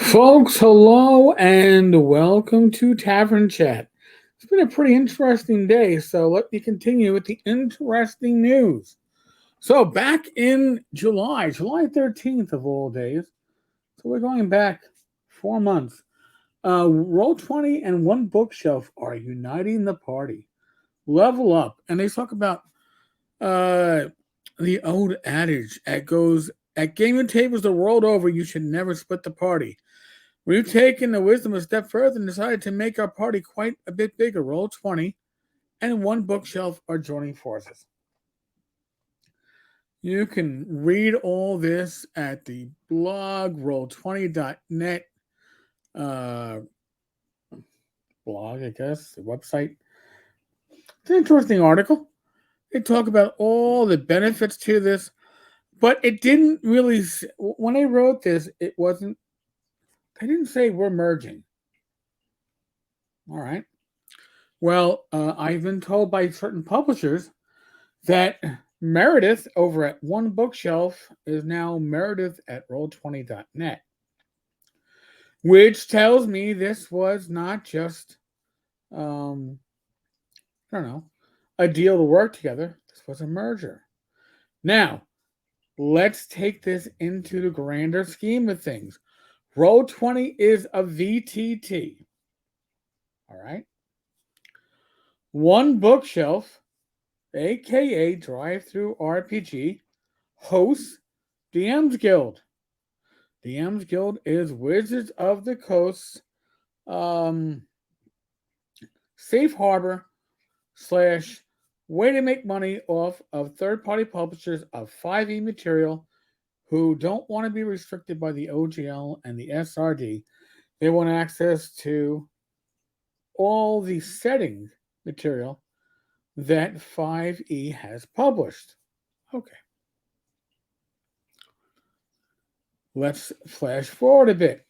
Folks, hello and welcome to Tavern Chat. It's been a pretty interesting day, so let me continue with the interesting news. So, back in July 13th of all days, so we're going back 4 months, Roll20 and OneBookShelf are uniting the party. Level up. And they talk about uh, the old adage that goes, at gaming tables the world over, you should never split the party. We've taken the wisdom a step further and decided to make our party quite a bit bigger. Roll20 and OneBookShelf are joining forces. You can read all this at the blog roll20.net uh, blog, I guess, the website. It's an interesting article. They talk about all the benefits to this, but it didn't really, when they wrote this, it wasn't, they didn't say we're merging. All right. Well, I've been told by certain publishers that Meredith over at OneBookShelf is now Meredith at roll20.net, which tells me this was not just, um, I don't know, a deal to work together. This was a merger. Now, let's take this into the grander scheme of things. Roll20 is a VTT. All right. OneBookShelf, aka Drive Through RPG, hosts DM's Guild. DM's Guild is Wizards of the Coast um, safe harbor slash way to make money off of third-party publishers of 5e material who don't want to be restricted by the OGL and the SRD. They want access to all the setting material that 5e has published. Okay. Let's flash forward a bit.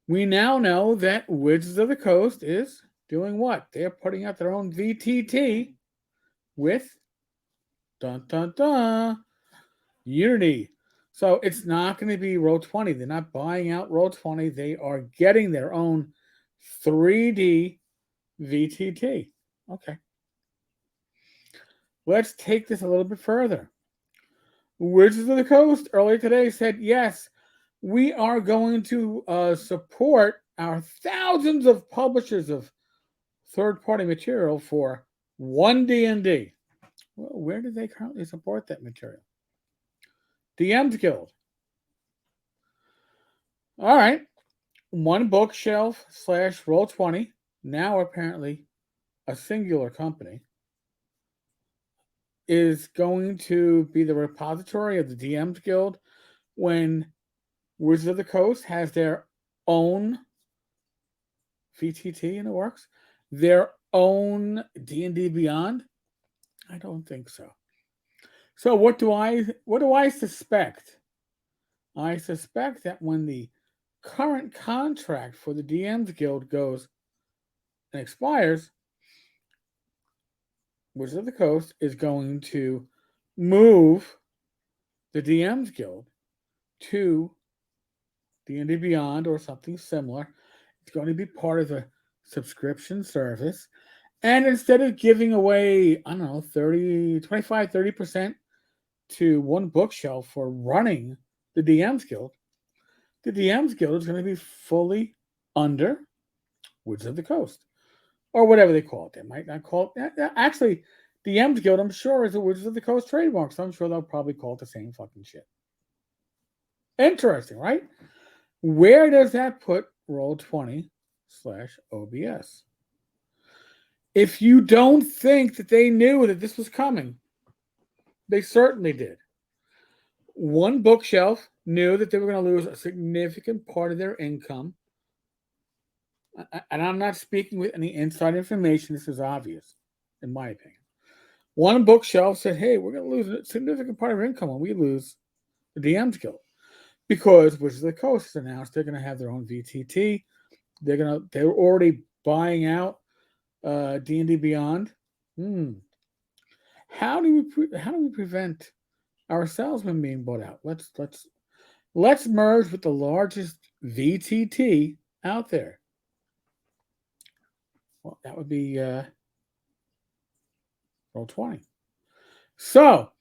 We now know that Wizards of the Coast is doing what? They're putting out their own VTT with dun dun dun Unity. So it's not going to be Roll20. They're not buying out Roll20. They are getting their own 3D VTT. Okay. Let's take this a little bit further. Wizards of the Coast earlier today said, yes, we are going to support our thousands of publishers of third-party material for one D&D. Well, where do they currently support that material? DM's Guild. All right. OneBookShelf slash Roll20, now apparently a singular company, is going to be the repository of the DM's Guild when Wizards of the Coast has their own VTT in the works, their own D&D Beyond. I don't think so. So what do I suspect? I suspect that when the current contract for the DM's Guild goes and expires, Wizards of the Coast is going to move the DM's Guild to D&D Beyond or something similar. It's going to be part of a subscription service. And instead of giving away, I don't know, 30% to OneBookShelf for running the DM's Guild, the DM's Guild is going to be fully under Wizards of the Coast. Or whatever they call it. They might not call it. Actually, DM's Guild, I'm sure, is a Wizards of the Coast trademark, so I'm sure they'll probably call it the same fucking shit. Interesting, right? Where does that put Roll20 slash OBS? If you don't think that they knew that this was coming, they certainly did. OneBookShelf knew that they were going to lose a significant part of their income. And I'm not speaking with any inside information. This is obvious, in my opinion. OneBookShelf said, hey, we're going to lose a significant part of our income when we lose the DM's Guild. Because Wizards of the Coast has announced they're going to have their own VTT. They're already buying out D&D Beyond. How do we prevent ourselves from being bought out? Let's merge with the largest VTT out there. Well, that would be Roll20. So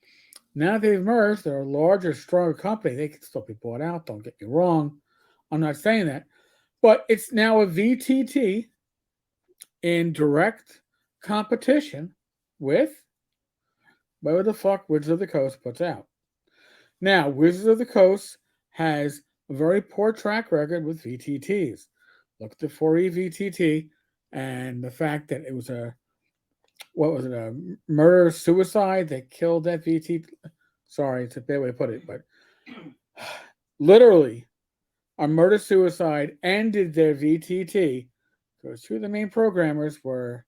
now they've merged, they're a larger, stronger company. They can still be bought out. Don't get me wrong. I'm not saying that. But it's now a VTT in direct competition with whatever the fuck Wizards of the Coast puts out. Now, Wizards of the Coast has a very poor track record with VTTs. Look at the 4E VTT and the fact that it was a murder suicide that killed that VTT. Sorry, it's a bad way to put it, but literally a murder suicide ended their VTT because two of the main programmers were,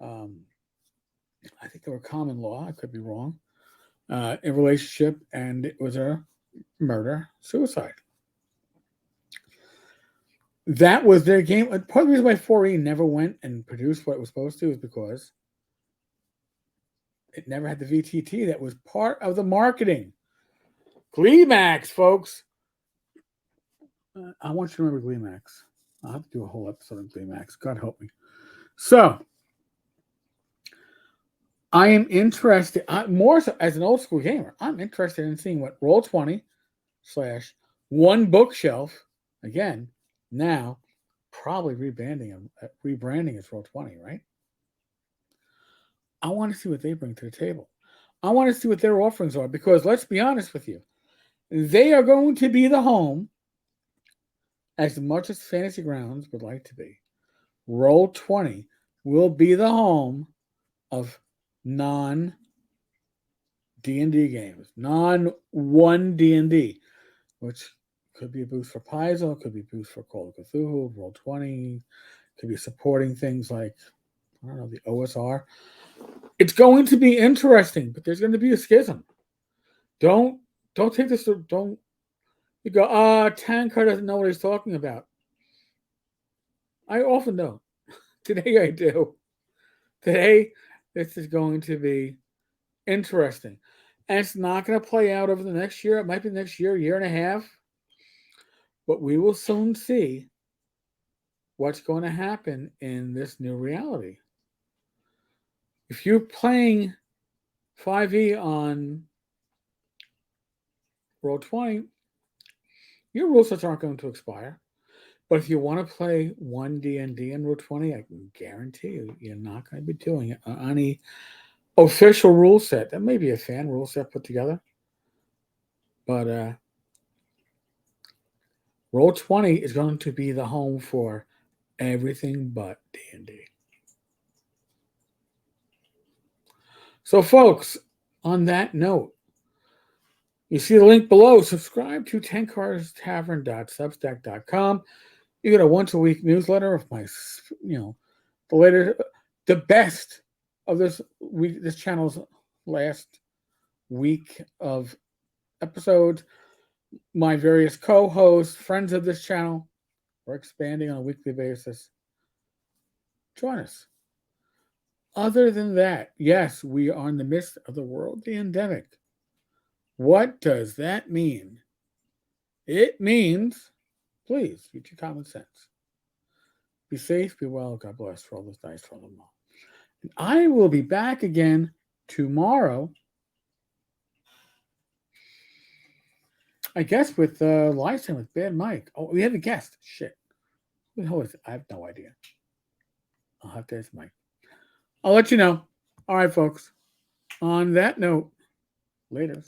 I think they were common law. I could be wrong. In relationship, and it was a murder suicide. That was their game. Part of the reason why 4E never went and produced what it was supposed to is because it never had the VTT that was part of the marketing. Gleemax, folks. I want you to remember Gleemax. I'll have to do a whole episode on Gleemax. God help me. So, I am interested, more so as an old school gamer, I'm interested in seeing what Roll20 / OneBookshelf, again, now probably rebranding as Roll20, right? I want to see what they bring to the table. I want to see what their offerings are because let's be honest with you, they are going to be the home, as much as Fantasy Grounds would like to be. Roll20 will be the home of non D&D games, non-one D&D, which could be a boost for Paizo, could be a boost for Call of Cthulhu, Roll20, could be supporting things like, I don't know, the OSR. It's going to be interesting, but there's going to be a schism. Don't take this, don't, you go, Tenkar doesn't know what he's talking about. I often don't. Today I do. Today, this is going to be interesting. And it's not going to play out over the next year. It might be next year and a half. But we will soon see what's going to happen in this new reality. If you're playing 5e on Roll20, your rule sets aren't going to expire. But if you want to play one D&D in Roll20, I can guarantee you, you're not going to be doing it on any official rule set. That may be a fan rule set put together. But Roll20 is going to be the home for everything but D&D. So, folks, on that note, you see the link below. Subscribe to tenkarstavern.substack.com. You get a once-a-week newsletter of my, the best of this week, this channel's last week of episodes. My various co-hosts, friends of this channel, we're expanding on a weekly basis. Join us. Other than that, yes, we are in the midst of the world pandemic. What does that mean? It means, please, use your common sense. Be safe, be well, God bless. Roll those dice, roll them all. And I will be back again tomorrow, I guess, with live stream with Bad Mike. Oh, we have a guest. Shit. Who the hell is it? I have no idea. I'll have to ask Mike. I'll let you know. All right, folks. On that note, later.